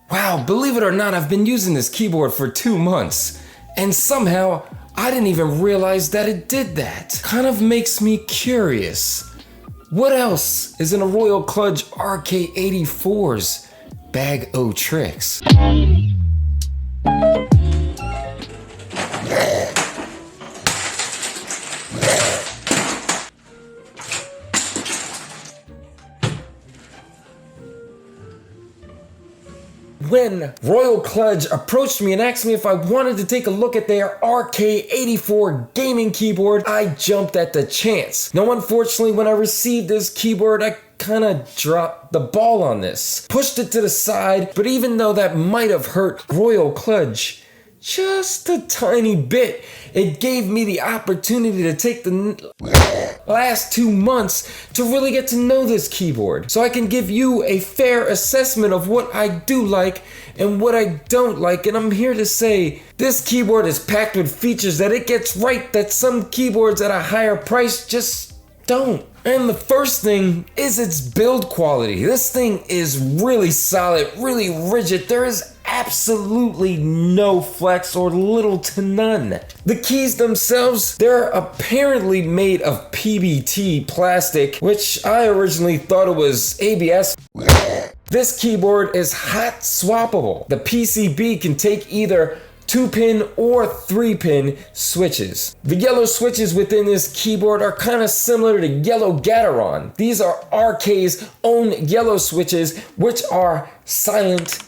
Wow, believe it or not, I've been using this keyboard for 2 months, and somehow I didn't even realize that it did that. Kind of makes me curious. What else is in a Royal Kludge RK84's bag o' tricks? When Royal Kludge approached me and asked me if I wanted to take a look at their RK84 gaming keyboard, I jumped at the chance. Now, unfortunately, when I received this keyboard, I kind of dropped the ball on this. Pushed it to the side, but even though that might have hurt Royal Kludge just a tiny bit, it gave me the opportunity to take the last 2 months to really get to know this keyboard, so I can give you a fair assessment of what I do like and what I don't like. And I'm here to say this keyboard is packed with features that it gets right that some keyboards at a higher price just don't. And the first thing is its build quality. This thing is really solid, really rigid. There is absolutely no flex or little to none. The keys themselves, they're apparently made of PBT plastic, which I originally thought it was ABS. This keyboard is hot swappable. The PCB can take either 2-pin or 3-pin switches. The yellow switches within this keyboard are kind of similar to yellow Gateron. These are RK's own yellow switches, which are silent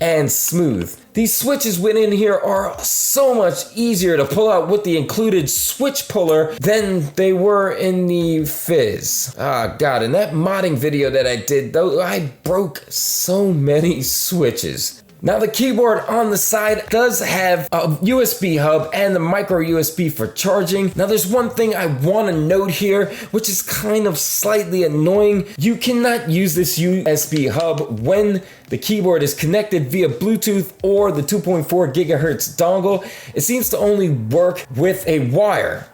and smooth. These switches within here are so much easier to pull out with the included switch puller than they were in the Fizz. Ah, God, in that modding video that I did, though, I broke so many switches. Now, the keyboard on the side does have a USB hub and the micro USB for charging. Now, there's one thing I want to note here, which is kind of slightly annoying. You cannot use this USB hub when the keyboard is connected via Bluetooth or the 2.4 gigahertz dongle. It seems to only work with a wire.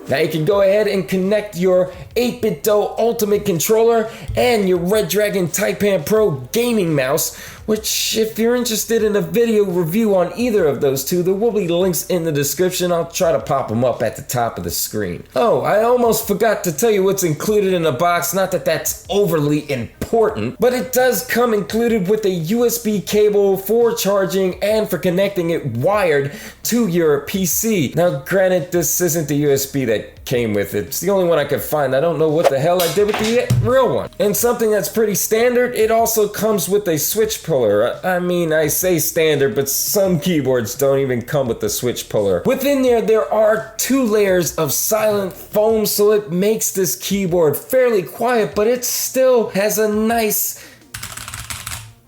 Now you can go ahead and connect your 8-bit DOE Ultimate controller and your Red Dragon Taipan Pro gaming mouse, which if you're interested in a video review on either of those two, there will be links in the description. I'll try to pop them up at the top of the screen. Oh, I almost forgot to tell you what's included in the box. Not that that's overly important, but it does come included with a USB cable for charging and for connecting it wired to your PC. Now, granted, this isn't the USB that came with it. It's the only one I could find. I don't know what the hell I did with the real one. And something that's pretty standard, it also comes with a switch puller. I mean, I say standard, but some keyboards don't even come with the switch puller. Within there are 2 layers of silent foam, so it makes this keyboard fairly quiet, but it still has a nice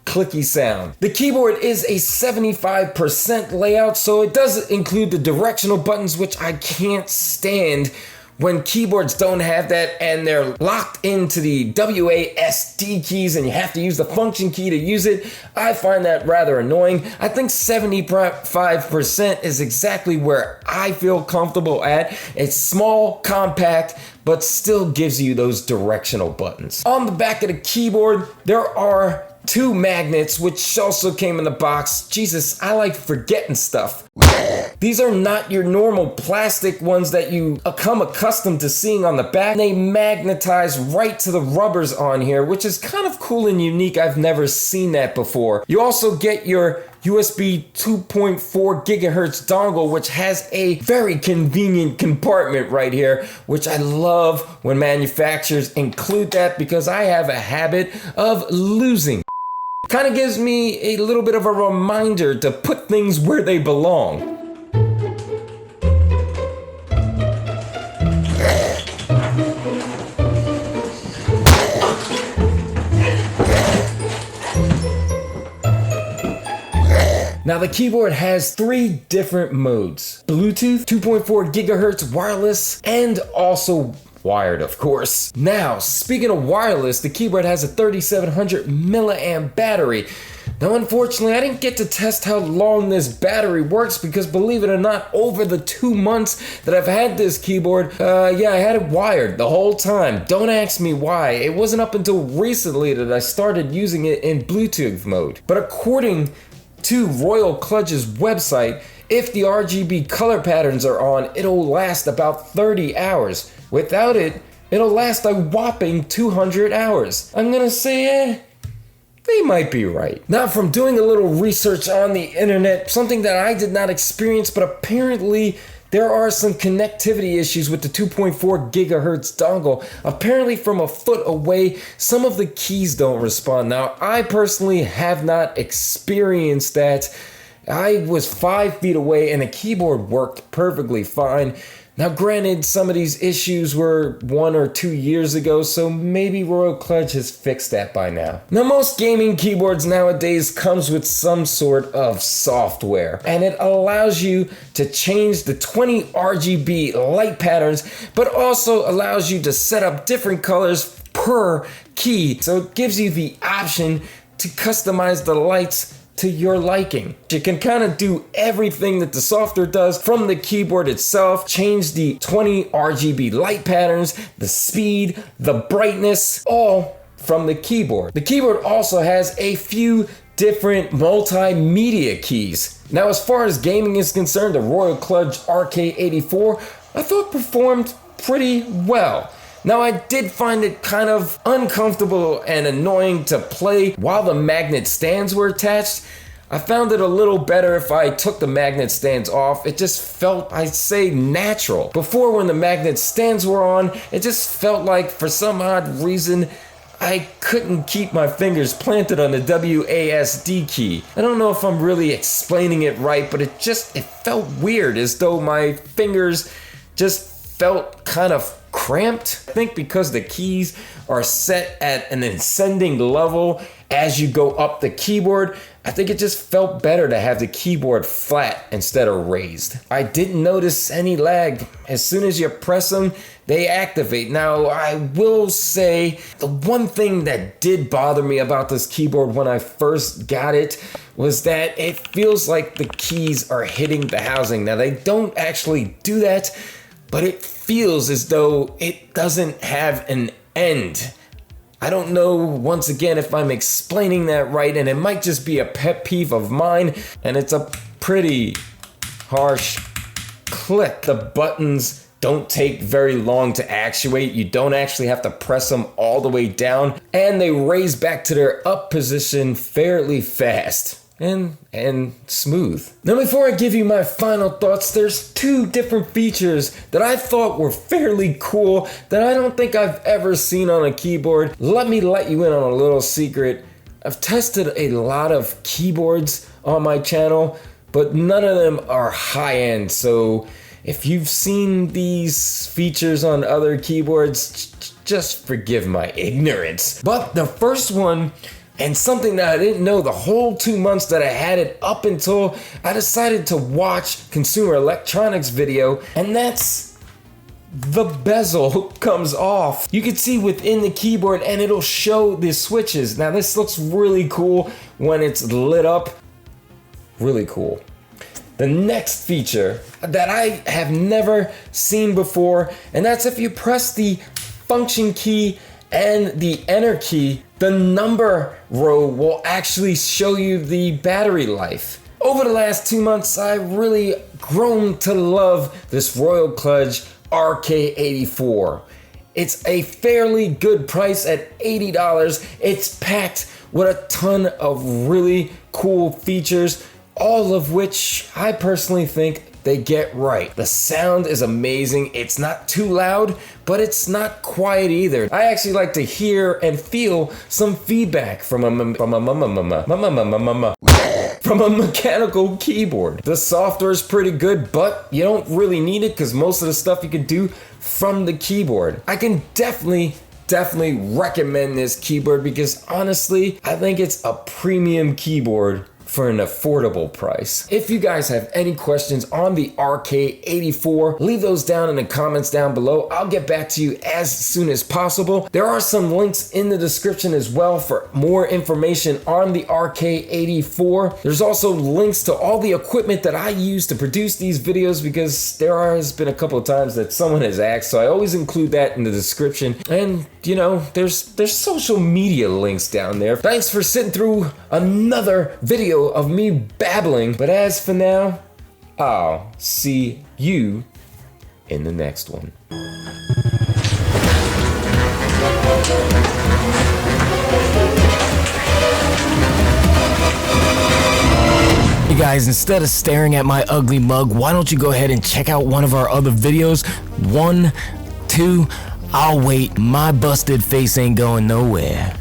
clicky sound. The keyboard is a 75% layout, so it does include the directional buttons, which I can't stand when keyboards don't have that and they're locked into the WASD keys and you have to use the function key to use it. I find that rather annoying. I think 75% is exactly where I feel comfortable at. It's small, compact, but still gives you those directional buttons. On the back of the keyboard, there are 2 magnets, which also came in the box. Jesus, I like forgetting stuff. These are not your normal plastic ones that you come accustomed to seeing on the back. They magnetize right to the rubbers on here, which is kind of cool and unique. I've never seen that before. You also get your USB 2.4 gigahertz dongle, which has a very convenient compartment right here, which I love when manufacturers include that because I have a habit of losing. Kind of gives me a little bit of a reminder to put things where they belong. Now the keyboard has 3 different modes: Bluetooth, 2.4 gigahertz wireless, and also wired, of course. Now, speaking of wireless, the keyboard has a 3700 milliamp battery. Now, unfortunately, I didn't get to test how long this battery works because, believe it or not, over the 2 months that I've had this keyboard, I had it wired the whole time. Don't ask me why. It wasn't up until recently that I started using it in Bluetooth mode. But according to Royal Kludge's website, if the RGB color patterns are on, it'll last about 30 hours. Without it, it'll last a whopping 200 hours. I'm gonna say, they might be right. Now, from doing a little research on the internet, something that I did not experience, but apparently there are some connectivity issues with the 2.4 gigahertz dongle. Apparently from a foot away, some of the keys don't respond. Now, I personally have not experienced that. I was 5 feet away and the keyboard worked perfectly fine. Now, granted, some of these issues were 1 or 2 years ago, so maybe Royal Kludge has fixed that by now. Now, most gaming keyboards nowadays comes with some sort of software, and it allows you to change the 20 RGB light patterns, but also allows you to set up different colors per key. So it gives you the option to customize the lights to your liking. You can kind of do everything that the software does from the keyboard itself, change the 20 RGB light patterns, the speed, the brightness, all from the keyboard. The keyboard also has a few different multimedia keys. Now, as far as gaming is concerned, the Royal Kludge RK84 I thought performed pretty well. Now, I did find it kind of uncomfortable and annoying to play while the magnet stands were attached. I found it a little better if I took the magnet stands off. It just felt, I'd say, natural. Before, when the magnet stands were on, it just felt like, for some odd reason, I couldn't keep my fingers planted on the WASD key. I don't know if I'm really explaining it right, but it felt weird, as though my fingers just felt kind of cramped. I think because the keys are set at an ascending level as you go up the keyboard, I think it just felt better to have the keyboard flat instead of raised. I didn't notice any lag. As soon as you press them, they activate. Now, I will say the one thing that did bother me about this keyboard when I first got it was that it feels like the keys are hitting the housing. Now, they don't actually do that, but it feels as though it doesn't have an end. I don't know, once again, if I'm explaining that right, and it might just be a pet peeve of mine, and it's a pretty harsh click. The buttons don't take very long to actuate. You don't actually have to press them all the way down, and they raise back to their up position fairly fast and smooth. Now, before I give you my final thoughts, there's 2 different features that I thought were fairly cool that I don't think I've ever seen on a keyboard. Let me let you in on a little secret. I've tested a lot of keyboards on my channel, but none of them are high-end. So if you've seen these features on other keyboards, just forgive my ignorance. But the first one, and something that I didn't know the whole 2 months that I had it up until I decided to watch Consumer Electronics video, and that's the bezel comes off. You can see within the keyboard and it'll show the switches. Now, this looks really cool when it's lit up. Really cool. The next feature that I have never seen before, and that's if you press the function key and the enter key, the number row will actually show you the battery life. Over the last 2 months, I've really grown to love this Royal Kludge RK84. It's a fairly good price at $80. It's packed with a ton of really cool features, all of which I personally think they get right. The sound is amazing. It's not too loud, but it's not quiet either. I actually like to hear and feel some feedback from a mechanical keyboard. The software is pretty good, but you don't really need it because most of the stuff you can do from the keyboard. I can definitely recommend this keyboard because honestly, I think it's a premium keyboard for an affordable price. If you guys have any questions on the RK84, leave those down in the comments down below. I'll get back to you as soon as possible. There are some links in the description as well for more information on the RK84. There's also links to all the equipment that I use to produce these videos, because there has been a couple of times that someone has asked, so I always include that in the description. And you know, there's social media links down there. Thanks for sitting through another video of me babbling, but as for now, I'll see you in the next one. Hey guys, instead of staring at my ugly mug, why don't you go ahead and check out one of our other videos? 1, 2, I'll wait. My busted face ain't going nowhere.